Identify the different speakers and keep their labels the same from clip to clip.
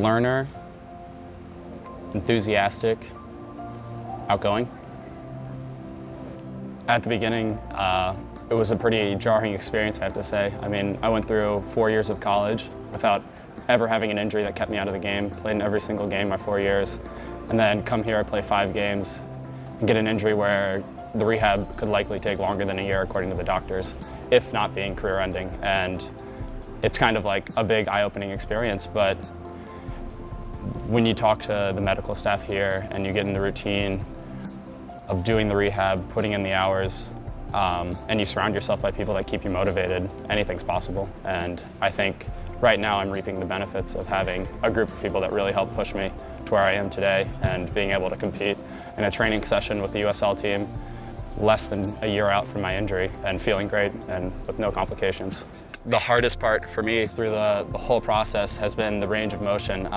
Speaker 1: learner, enthusiastic, outgoing. At the beginning, it was a pretty jarring experience, I have to say. I mean, I went through 4 years of college without ever having an injury that kept me out of the game, played in every single game my 4 years, and then come here, I play 5 games, and get an injury where the rehab could likely take longer than a year according to the doctors, if not being career-ending. And it's kind of like a big eye-opening experience, but when you talk to the medical staff here and you get in the routine of doing the rehab, putting in the hours, and you surround yourself by people that keep you motivated, anything's possible. And I think right now I'm reaping the benefits of having a group of people that really help push me to where I am today, and being able to compete in a training session with the USL team less than a year out from my injury and feeling great and with no complications. The hardest part for me through the whole process has been the range of motion,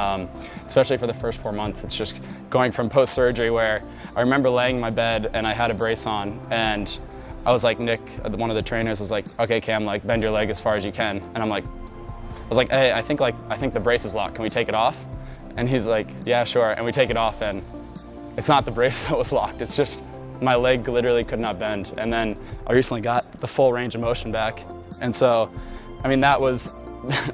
Speaker 1: especially for the first 4 months. It's just going from post-surgery, where I remember laying in my bed and I had a brace on, and I was like, Nick, one of the trainers, was like, okay, Cam, like bend your leg as far as you can. And I was like, hey, I think the brace is locked. Can we take it off? And he's like, yeah, sure. And we take it off, and it's not the brace that was locked. It's just my leg literally could not bend. And then I recently got the full range of motion back. And so, I mean, that was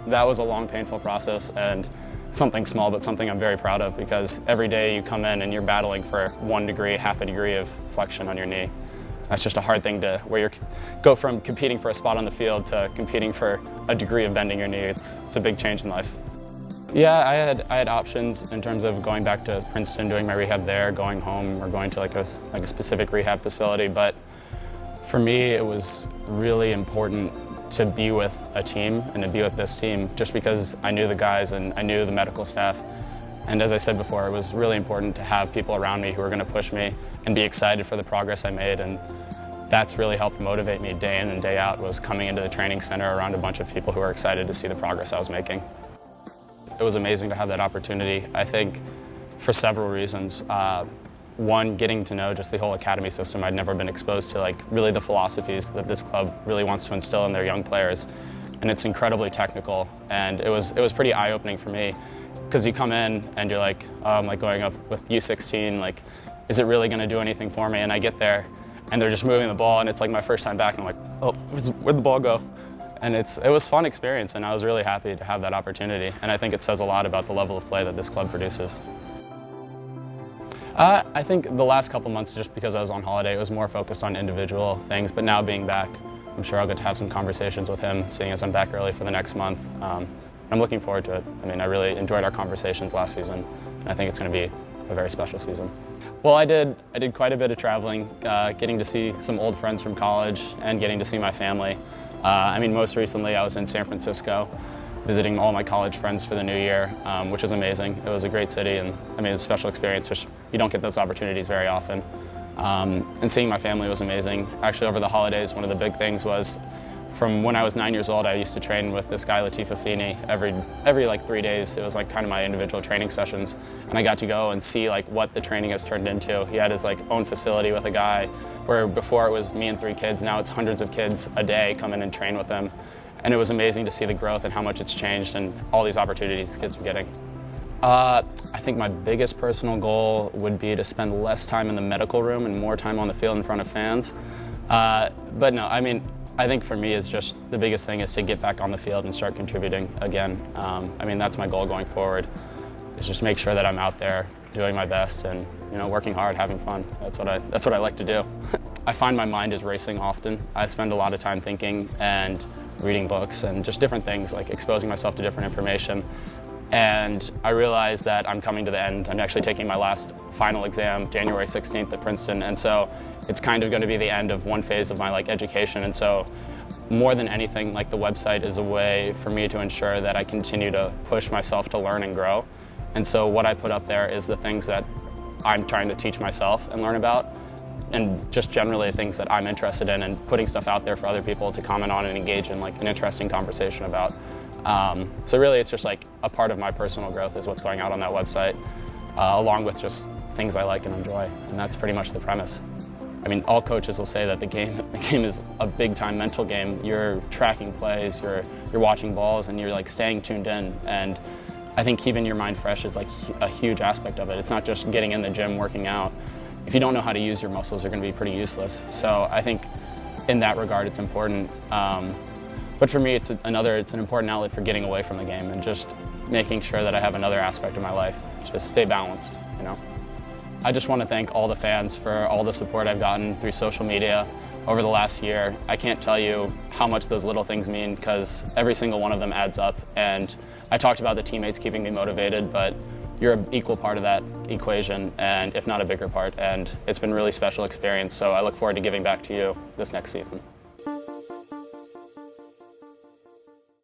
Speaker 1: a long, painful process, and something small, but something I'm very proud of, because every day you come in and you're battling for 1 degree, half a degree of flexion on your knee. That's just a hard thing to, where you go from competing for a spot on the field to competing for a degree of bending your knee. It's a big change in life. Yeah, I had options in terms of going back to Princeton, doing my rehab there, going home, or going to like a specific rehab facility. But for me, it was really important to be with a team and to be with this team, just because I knew the guys and I knew the medical staff. And as I said before, it was really important to have people around me who were going to push me and be excited for the progress I made. And that's really helped motivate me day in and day out, was coming into the training center around a bunch of people who were excited to see the progress I was making. It was amazing to have that opportunity, I think, for several reasons. One, getting to know just the whole academy system. I'd never been exposed to like really the philosophies that this club really wants to instill in their young players. And it's incredibly technical, and it was pretty eye-opening for me, because you come in and you're like, oh, I'm like going up with U16, like, is it really gonna do anything for me? And I get there and they're just moving the ball, and it's like my first time back, and I'm like, oh, where'd the ball go? And it was a fun experience, and I was really happy to have that opportunity. And I think it says a lot about the level of play that this club produces. I think the last couple months, just because I was on holiday, it was more focused on individual things. But now being back, I'm sure I'll get to have some conversations with him, seeing as I'm back early for the next month. I'm looking forward to it. I mean, I really enjoyed our conversations last season, and I think it's going to be a very special season. Well, I did quite a bit of traveling, getting to see some old friends from college and getting to see my family. I mean, most recently I was in San Francisco visiting all my college friends for the new year, which was amazing. It was a great city, and I mean, it's a special experience. Just, you don't get those opportunities very often. And seeing my family was amazing. Actually, over the holidays, one of the big things was, from when I was 9 years old, I used to train with this guy, Latif Afini, every like 3 days. It was like kind of my individual training sessions, and I got to go and see like what the training has turned into. He had his like own facility with a guy, where before it was me and 3 kids, now it's hundreds of kids a day come in and train with him. And it was amazing to see the growth and how much it's changed and all these opportunities kids are getting. I think my biggest personal goal would be to spend less time in the medical room and more time on the field in front of fans. But no, I mean, I think for me, it's just the biggest thing is to get back on the field and start contributing again. I mean, that's my goal going forward, is just make sure that I'm out there doing my best and, you know, working hard, having fun. That's what I like to do. I find my mind is racing often. I spend a lot of time thinking and reading books and just different things, like exposing myself to different information. And I realize that I'm coming to the end. I'm actually taking my last final exam January 16th at Princeton, and so it's kind of going to be the end of one phase of my like education. And so more than anything, like the website is a way for me to ensure that I continue to push myself to learn and grow. And so what I put up there is the things that I'm trying to teach myself and learn about, and just generally things that I'm interested in, and putting stuff out there for other people to comment on and engage in like an interesting conversation about. So really it's just like a part of my personal growth is what's going out on that website, along with just things I like and enjoy, and that's pretty much the premise. I mean, all coaches will say that the game is a big time mental game. You're tracking plays, you're watching balls, and you're like staying tuned in, and I think keeping your mind fresh is like a huge aspect of it. It's not just getting in the gym, working out. If you don't know how to use your muscles, they're going to be pretty useless. So I think in that regard, it's important. But for me, it's an important outlet for getting away from the game and just making sure that I have another aspect of my life. Just stay balanced, you know. I just want to thank all the fans for all the support I've gotten through social media over the last year. I can't tell you how much those little things mean because every single one of them adds up. And I talked about the teammates keeping me motivated, but you're an equal part of that equation, and if not a bigger part. And it's been a really special experience, so I look forward to giving back to you this next season.